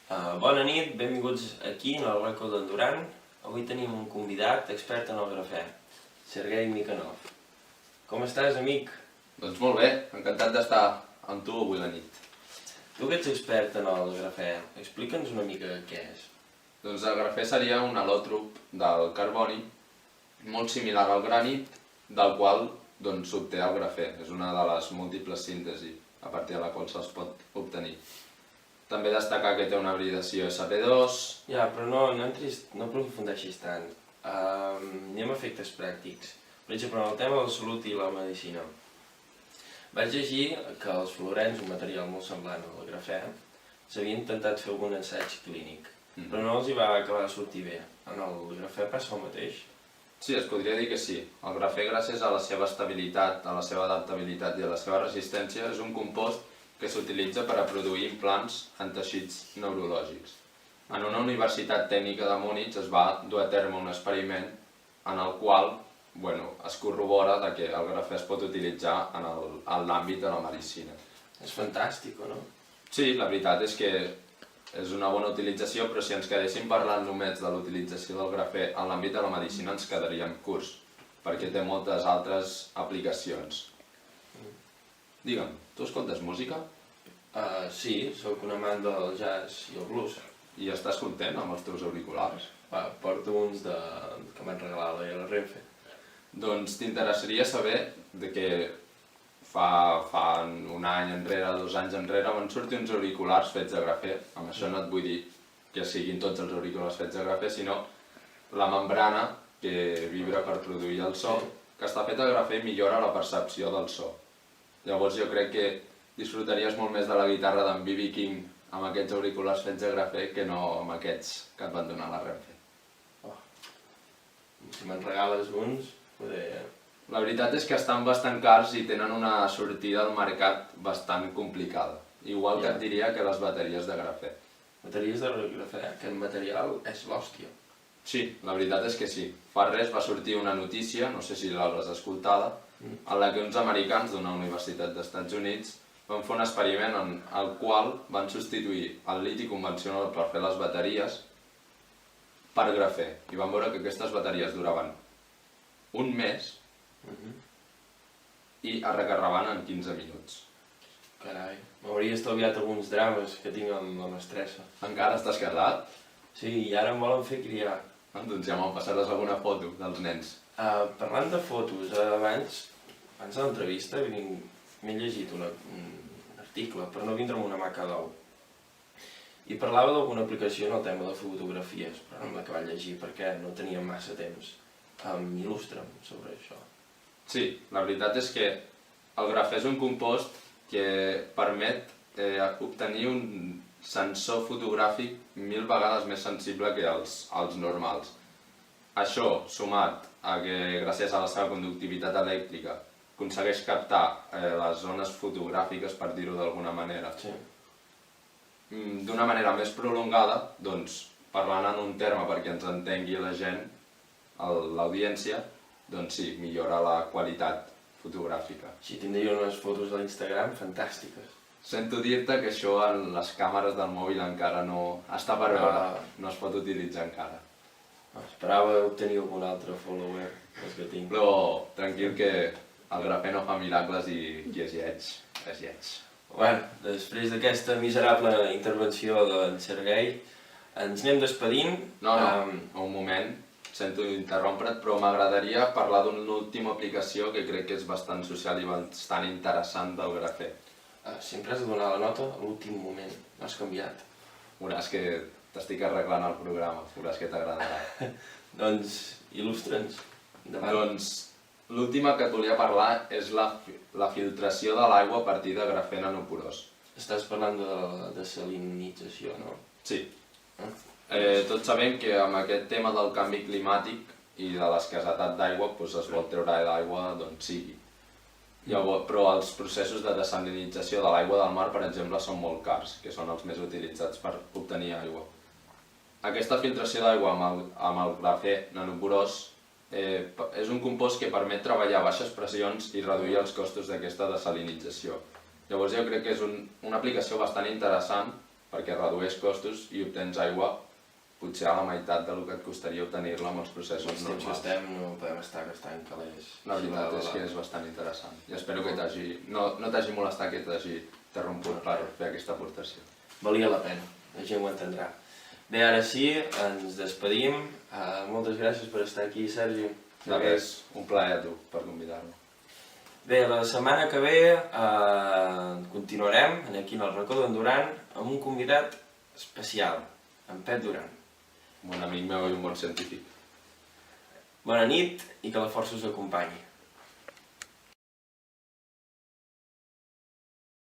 Bona nit, benvinguts aquí a el rècord d'en Duran. Avui tenim un convidat expert en el grafè, Sergei Mikhanov. Com estàs, amic? Doncs molt bé, encantat d'estar amb tu avui la nit. Tu que ets expert en el grafè, explica'ns una mica què és. Doncs el grafè seria un al·lòtrop del carboni, molt similar al granit, del qual s'obté el grafè. És una de les múltiples síntesis a partir de la qual se'ls pot obtenir. També destacar que té una hibridació SP2. Ja, però no aprofundeixis tant. Anem a efectes pràctics. Per exemple, en el tema de la salut i la medicina. Vaig llegir que els fluorens, un material molt semblant al grafè, s'havia intentat fer algun assaig clínic, però no els hi va acabar de sortir bé. En el grafè passa el mateix? Sí, es podria dir que sí. El grafè, gràcies a la seva estabilitat, a la seva adaptabilitat i a la seva resistència, és un compost que s'utilitza per a produir implants en teixits neurològics. En una universitat tècnica de Múnich es va dur a terme un experiment en el qual es corrobora que el grafè es pot utilitzar en l'àmbit de la medicina. És fantàstic, no? Sí, la veritat és que és una bona utilització, però si ens quedéssim parlant només de l'utilització del grafè en l'àmbit de la medicina ens quedaríem curts, perquè té moltes altres aplicacions. Digue'm, tu escoltes música? Sí, sóc un amant del jazz i el blues. I estàs content amb els teus auriculars? Porto uns que m'han regalat la Renfe. Doncs t'interessaria saber que fa un any enrere, 2 anys enrere, van sortir uns auriculars fets de grafè. Amb això no et vull dir que siguin tots els auriculars fets de grafè, sinó la membrana que vibra per produir el so, que està feta de grafè i millora la percepció del so. Llavors jo crec que disfrutaries molt més de la guitarra d'en B.B. King amb aquests auriculars fets de grafè que no amb aquests que et van donar la Renfe. Si me'n regales uns, poder... La veritat és que estan bastant cars i tenen una sortida al mercat bastant complicada. Igual que et diria que les bateries de grafè. Bateries de grafè, aquest material és l'hòstia. Sí, la veritat és que sí. Fa res va sortir una notícia, no sé si l'hauràs escoltada, en la que uns americans d'una universitat d'Estats Units van fer un experiment en el qual van substituir el liti convencional per fer les bateries per grafè. I van veure que aquestes bateries duraven un mes i es recarregaven en 15 minuts. Carai, m'hauria estalviat alguns drames que tinc amb la mestressa. Encara estàs casat? Sí, i ara em volen fer criar. Doncs ja me'n passaràs alguna foto dels nens. Parlant de fotos, abans de l'entrevista m'he llegit un article per no vindre amb una maca d'ou. I parlava d'alguna aplicació en el tema de fotografies, però no m'acaba de llegir perquè no tenia massa temps. Il·lustra'm sobre això. Sí, la veritat és que el grafè és un compost que permet obtenir un sensor fotogràfic 1000 vegades més sensible que els normals. Això, sumat a que gràcies a la seva conductivitat elèctrica aconsegueix captar les zones fotogràfiques, per dir-ho d'alguna manera, d'una manera més prolongada, doncs, parlant en un terme perquè ens entengui la gent, l'audiència, doncs sí, millora la qualitat fotogràfica. Així tindria unes fotos a l'Instagram fantàstiques. Sento dir-te que això en les càmeres del mòbil encara no està per veure, no es pot utilitzar encara. Esperava obtenir algun altre follower dels que tinc. Però tranquil que el grafè no fa miracles i qui és lleig, és lleig. Bueno, després d'aquesta miserable intervenció d'en Sergei, ens anem despedint. No, un moment, sento interrompre't, però m'agradaria parlar d'una última aplicació que crec que és bastant social i bastant interessant del grafè. Sempre has de donar la nota a l'últim moment, no has canviat. Veuràs que t'estic arreglant el programa, veuràs que t'agradarà. Doncs il·lustra'ns. Doncs l'última que et volia parlar és la filtració de l'aigua a partir de grafè nanoporós. Estàs parlant de desalinització, no? Sí. Tots sabem que amb aquest tema del canvi climàtic i de l'escassetat d'aigua es vol treure l'aigua d'on sigui. Però els processos de desalinització de l'aigua del mar, per exemple, són molt cars, que són els més utilitzats per obtenir aigua. Aquesta filtració d'aigua amb el grafè nanoporós és un compost que permet treballar a baixes pressions i reduir els costos d'aquesta desalinització. Llavors jo crec que és una aplicació bastant interessant perquè redueix costos i obtens aigua potser a la meitat del que et costaria obtenir-la amb els processos Els temps que normals. estem no podem estar gastant calés. La veritat és que és bastant interessant i espero que no t'hagi molestat que t'hagi interromput per fer aquesta aportació. Valia la pena, la gent ho entendrà. Bé, ara sí, ens despedim. Moltes gràcies per estar aquí, Sergi. De res, un plaer a tu per convidar-me. Bé, la setmana que ve continuarem aquí en el racó d'en Duran amb un convidat especial, en Pep Duran. Un bon amic meu i un bon científic. Bona nit i que la força us acompanyi.